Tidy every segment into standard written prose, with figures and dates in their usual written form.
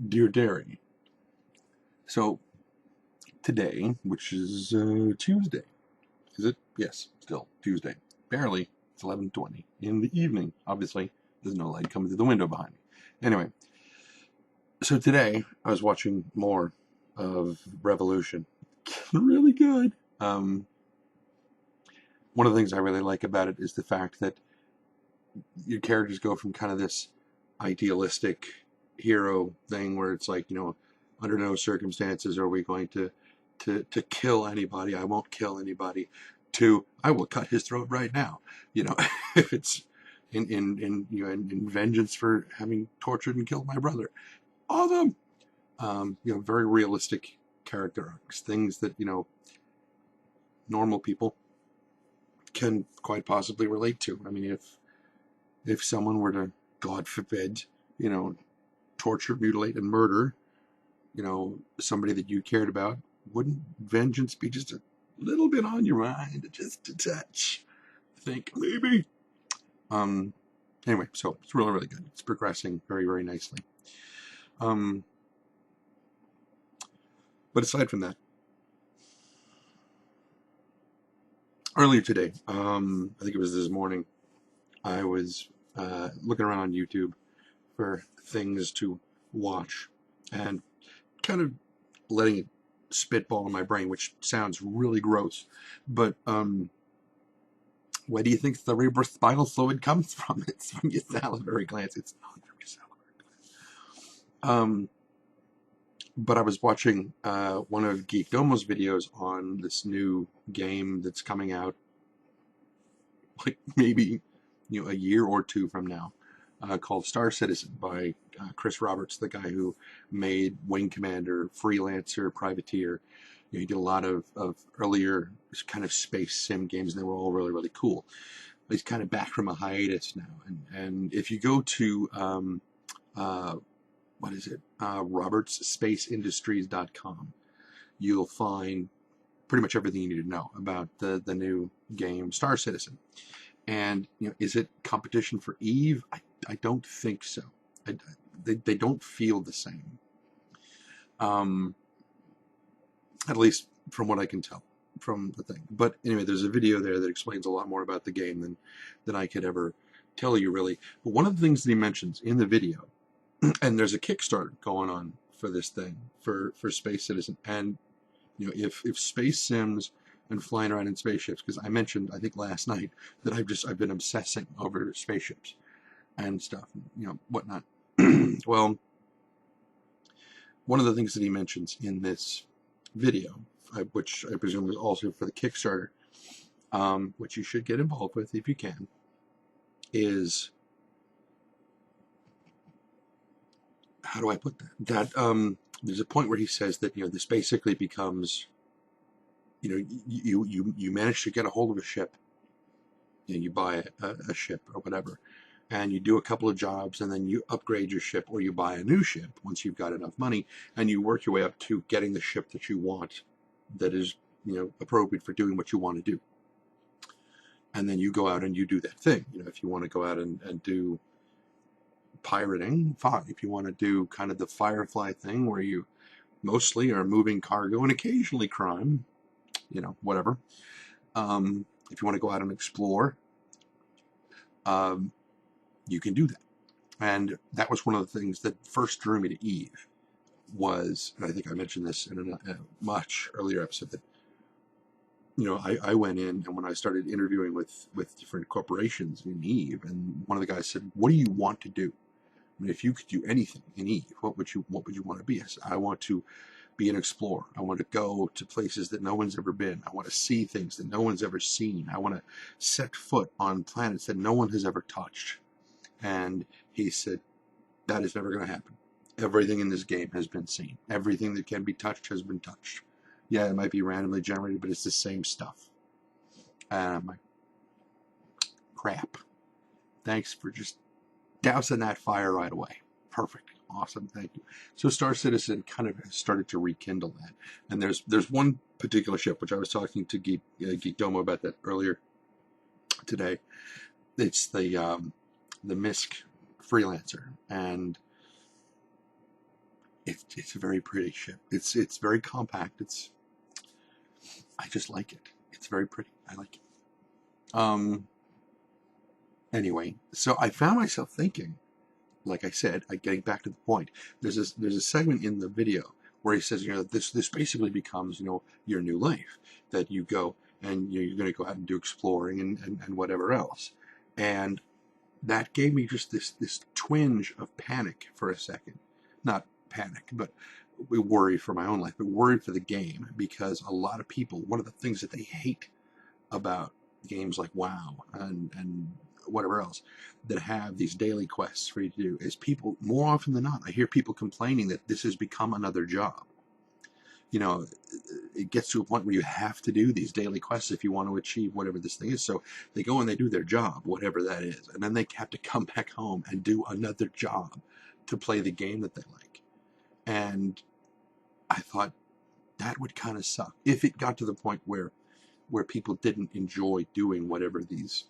Dear Derry. So today, which is Tuesday, is it? Yes, still Tuesday. Barely. It's 11:20 in the evening. Obviously, there's no light coming through the window behind me. Anyway, so today I was watching more of Revolution. Really good. One of the things I really like about it is the fact that your characters go from kind of this idealistic hero thing where it's like, under no circumstances are we going to kill anybody. I won't kill anybody. To I will cut his throat right now. You know, if it's in vengeance for having tortured and killed my brother. Awesome. Very realistic character arcs, things that normal people can quite possibly relate to. I mean, if someone were to, God forbid, torture, mutilate, and murder, somebody that you cared about, wouldn't vengeance be just a little bit on your mind, just a touch? Think maybe. Um. Anyway, so it's really, really good. It's progressing very, very nicely. Um. But aside from that, earlier today, I think it was this morning, I was looking around on YouTube for things to watch and kind of letting it spitball in my brain, which sounds really gross. But where do you think the cerebrospinal fluid comes from? It's from your salivary glands. It's not from your salivary glands. But I was watching one of Geek Domo's videos on this new game that's coming out, like maybe a year or two from now, called Star Citizen by Chris Roberts, the guy who made Wing Commander, Freelancer, Privateer. He did a lot of earlier kind of space sim games, and they were all really, really cool. But he's kind of back from a hiatus now. And if you go to, what is it, robertsspaceindustries.com, you'll find pretty much everything you need to know about the new game Star Citizen. And is it competition for Eve? I don't think so. They don't feel the same. At least from what I can tell from the thing. But anyway, there's a video there that explains a lot more about the game than I could ever tell you, really. But one of the things that he mentions in the video, and there's a Kickstarter going on for this thing, for Space Citizen. And if space sims and flying around in spaceships, because I mentioned, I think last night, that I've been obsessing over spaceships and stuff, whatnot. Well, one of the things that he mentions in this video, which I presume is also for the Kickstarter, which you should get involved with if you can, is, how do I put that? That there's a point where he says that this basically becomes, you manage to get a hold of a ship, you buy a ship or whatever, and you do a couple of jobs, and then you upgrade your ship, or you buy a new ship once you've got enough money, and you work your way up to getting the ship that you want, that is appropriate for doing what you want to do. And then you go out and you do that thing. If you want to go out and do pirating, fine. If you want to do kind of the Firefly thing where you mostly are moving cargo and occasionally crime, whatever. If you want to go out and explore, you can do that. And that was one of the things that first drew me to Eve was, and I think I mentioned this in a much earlier episode, that I went in, and when I started interviewing with different corporations in Eve, and one of the guys said, "What do you want to do? I mean, if you could do anything in Eve, what would you want to be?" I said, "I want to be an explorer. I want to go to places that no one's ever been. I want to see things that no one's ever seen. I want to set foot on planets that no one has ever touched." And he said, "That is never going to happen. Everything in this game has been seen. Everything that can be touched has been touched. Yeah, it might be randomly generated, but it's the same stuff." And I'm like, crap. Thanks for just dousing that fire right away. Perfect. Awesome. Thank you. So Star Citizen kind of started to rekindle that. And there's one particular ship, which I was talking to Geek Domo about that earlier today. It's the MISC Freelancer. And It's a very pretty ship. It's very compact. I just like it. It's very pretty. I like it. Anyway, so I found myself thinking, like I said, getting back to the point. There's a segment in the video where he says, this basically becomes, your new life, that you go and you're going to go out and do exploring and whatever else. And that gave me just this twinge of panic for a second. Not panic, but worry for my own life, but worry for the game, because a lot of people, one of the things that they hate about games like WoW and whatever else that have these daily quests for you to do is people, more often than not, I hear people complaining that this has become another job. It gets to a point where you have to do these daily quests if you want to achieve whatever this thing is. So they go and they do their job, whatever that is, and then they have to come back home and do another job to play the game that they like. And I thought that would kind of suck if it got to the point where people didn't enjoy doing whatever these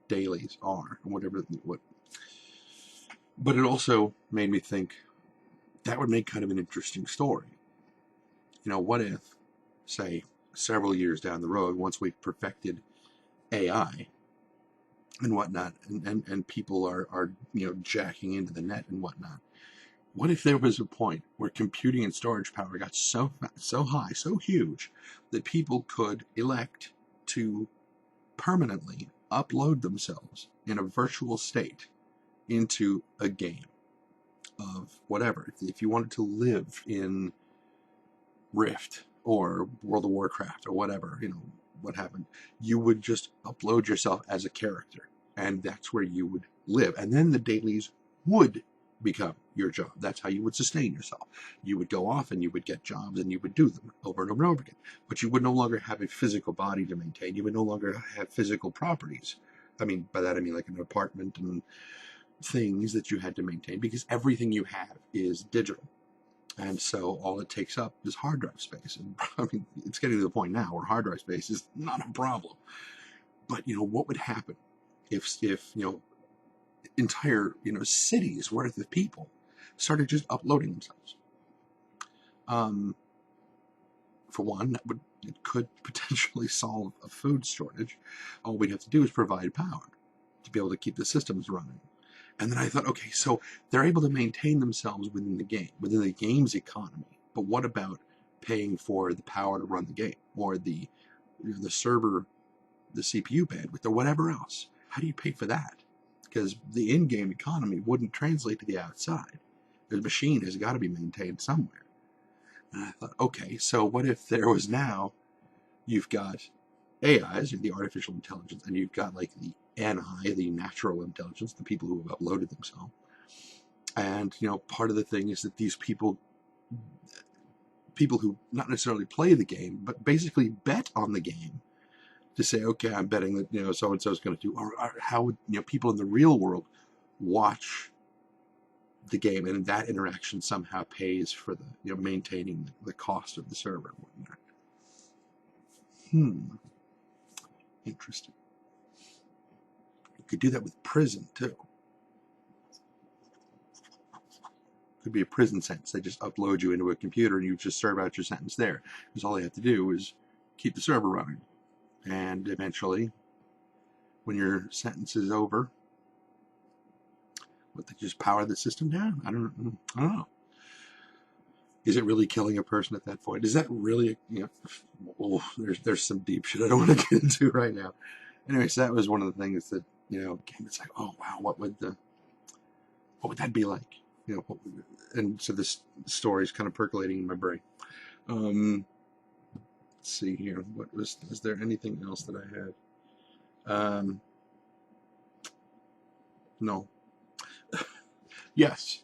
dailies are, or what. But it also made me think that would make kind of an interesting story. What if, say, several years down the road, once we've perfected AI and whatnot, and people are jacking into the net and whatnot, what if there was a point where computing and storage power got so high, so huge, that people could elect to permanently upload themselves in a virtual state into a game of whatever? If you wanted to live in Rift or World of Warcraft or whatever, what happened, you would just upload yourself as a character, and that's where you would live. And then the dailies would become your job. That's how you would sustain yourself. You would go off and you would get jobs and you would do them over and over and over again. But you would no longer have a physical body to maintain. You would no longer have physical properties. By that I mean like an apartment and things that you had to maintain, because everything you have is digital. And so all it takes up is hard drive space. And it's getting to the point now where hard drive space is not a problem. But what would happen if entire cities worth of people started just uploading themselves? For one, it could potentially solve a food shortage. All we'd have to do is provide power to be able to keep the systems running. And then I thought, okay, so they're able to maintain themselves within the game, within the game's economy. But what about paying for the power to run the game, or the server, the CPU bandwidth, or whatever else? How do you pay for that? Because the in-game economy wouldn't translate to the outside. The machine has got to be maintained somewhere. And I thought, okay, so what if there was now, you've got AIs, the artificial intelligence, and you've got like the NI, the natural intelligence, the people who have uploaded themselves. And, part of the thing is that these people who not necessarily play the game, but basically bet on the game to say, okay, I'm betting that, so-and-so is going to do, or how would, people in the real world watch the game, and that interaction somehow pays for the, maintaining the cost of the server and whatnot. Interesting. You could do that with prison, too. Could be a prison sentence. They just upload you into a computer and you just serve out your sentence there. Because all they have to do is keep the server running. And eventually, when your sentence is over, they just power the system down? I don't know. Is it really killing a person at that point? Is that really, there's some deep shit I don't want to get into right now. Anyways, that was one of the things that, it's like, oh wow, what would that be like? And so this story is kind of percolating in my brain. Let's see here. Is there anything else that I had? No. Yes,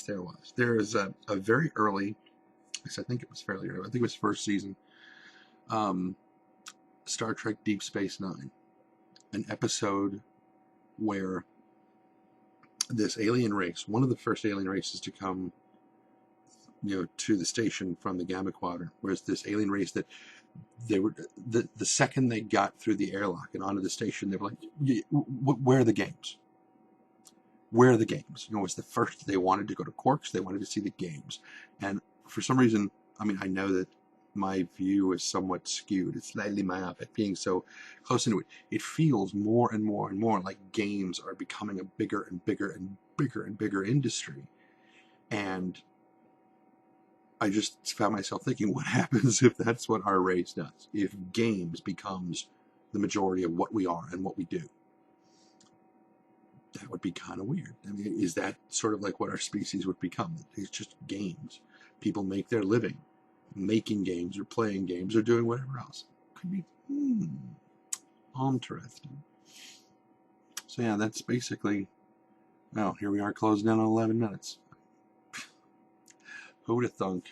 there was. There is a very early, I think it was fairly early, I think it was first season, Star Trek Deep Space Nine, an episode where this alien race, one of the first alien races to come, to the station from the Gamma Quadrant, whereas this alien race that they were, the second they got through the airlock and onto the station, they were like, where are the games? where are the games? It was the first, they wanted to go to Quarks, they wanted to see the games. And for some reason, I mean, I know that my view is somewhat skewed. It's slightly myopic, being so close into it. It feels more and more and more like games are becoming a bigger and bigger and bigger and bigger industry. And I just found myself thinking, what happens if that's what our race does? If games becomes the majority of what we are and what we do? That would be kind of weird. I mean, is that sort of like what our species would become? It's just games. People make their living making games or playing games or doing whatever else. Could be interesting. So yeah, that's basically, well, here we are closing in on 11 minutes. Who would have thunk?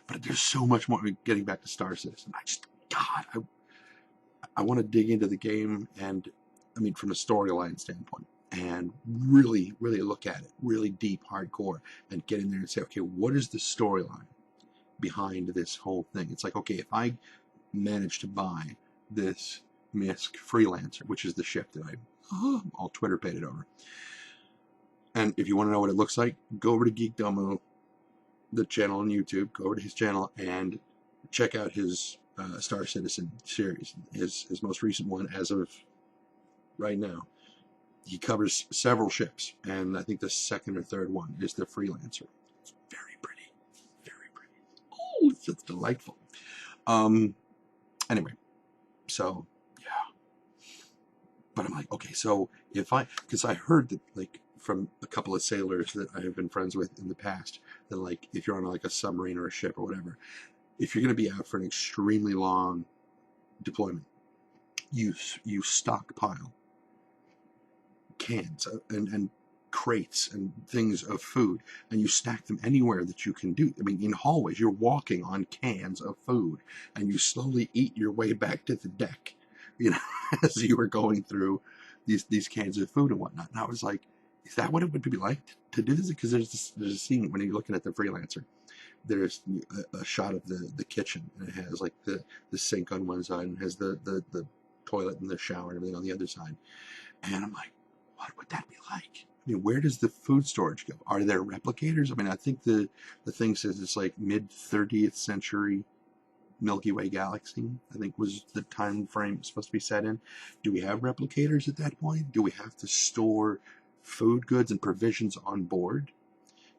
But there's so much more. Getting back to Star Citizen, I want to dig into the game, and I mean, from a storyline standpoint, and really, really look at it, really deep, hardcore, and get in there and say, okay, what is the storyline behind this whole thing? It's like, okay, if I manage to buy this Misk Freelancer, which is the ship that I all Twitter pated over, and if you want to know what it looks like, go over to Geek Domo, the channel on YouTube, go over to his channel and check out his Star Citizen series, his most recent one as of right now. He covers several ships, and I think the second or third one is the Freelancer. It's very pretty, very pretty. Oh, it's just delightful. Anyway, so yeah. But I'm like, okay, so because I heard that, like, from a couple of sailors that I have been friends with in the past, that, like, if you're on like a submarine or a ship or whatever, if you're going to be out for an extremely long deployment, you stockpile cans and crates and things of food, and you stack them anywhere that you can do. I mean, in hallways, you're walking on cans of food, and you slowly eat your way back to the deck, as you were going through these cans of food and whatnot. And I was like, is that what it would be like to do this? Because there's a scene when you're looking at the Freelancer. There's a shot of the kitchen, and it has like the sink on one side, and has the toilet and the shower and everything on the other side. And I'm like, what would that be like? I mean, where does the food storage go? Are there replicators? I mean, I think the thing says it's like mid 30th century Milky Way galaxy, I think was the time frame supposed to be set in. Do we have replicators at that point? Do we have to store food, goods, and provisions on board?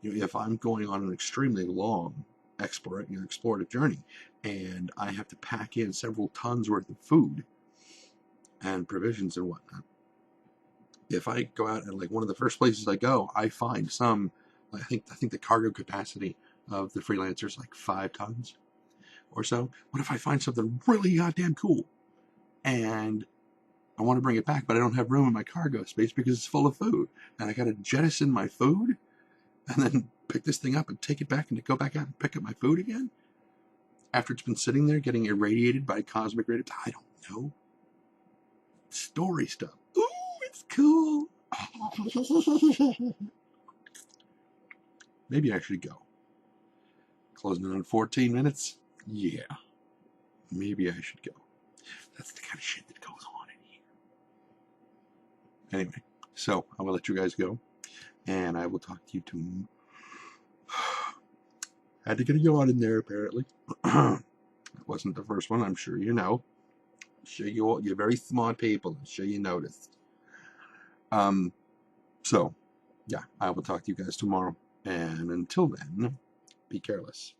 If I'm going on an extremely long explorative journey, and I have to pack in several tons worth of food and provisions and whatnot, if I go out and, like, one of the first places I go, I find some, I think the cargo capacity of the Freelancer is like 5 tons or so. What if I find something really goddamn cool and I want to bring it back, but I don't have room in my cargo space because it's full of food, and I got to jettison my food and then pick this thing up and take it back and to go back out and pick up my food again after it's been sitting there getting irradiated by cosmic radiation? I don't know. Story stuff. Ooh, it's cool. Maybe I should go. Closing in on 14 minutes? Yeah. Maybe I should go. That's the kind of shit that goes on in here. Anyway, so I will let you guys go, and I will talk to you tomorrow. Had to get a yawn in there, apparently. It wasn't the first one, I'm sure you know. I'm sure you're very smart people. I'm sure you noticed. So, yeah, I will talk to you guys tomorrow. And until then, be careless.